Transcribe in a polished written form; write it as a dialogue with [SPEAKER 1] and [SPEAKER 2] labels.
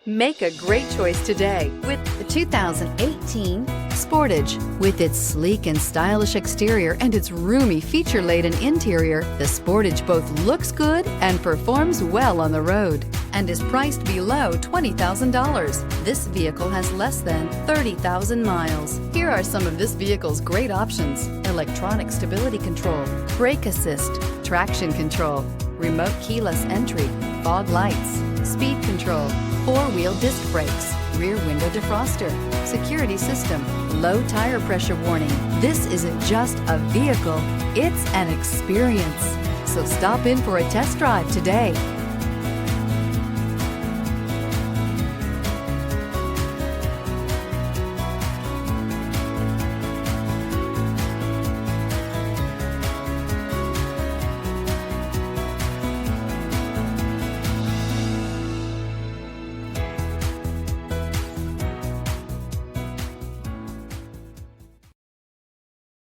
[SPEAKER 1] Make a great choice today with the 2018 Sportage. With its sleek and stylish exterior and its roomy feature-laden interior, the Sportage both looks good and performs well on the road and is priced below $20,000. This vehicle has less than 30,000 miles. Here are some of this vehicle's great options: electronic stability control, brake assist, traction control, remote keyless entry, fog lights, speed control, four-wheel disc brakes, rear window defroster, security system, low tire pressure warning. This isn't just a vehicle, it's an experience. So stop in for a test drive today.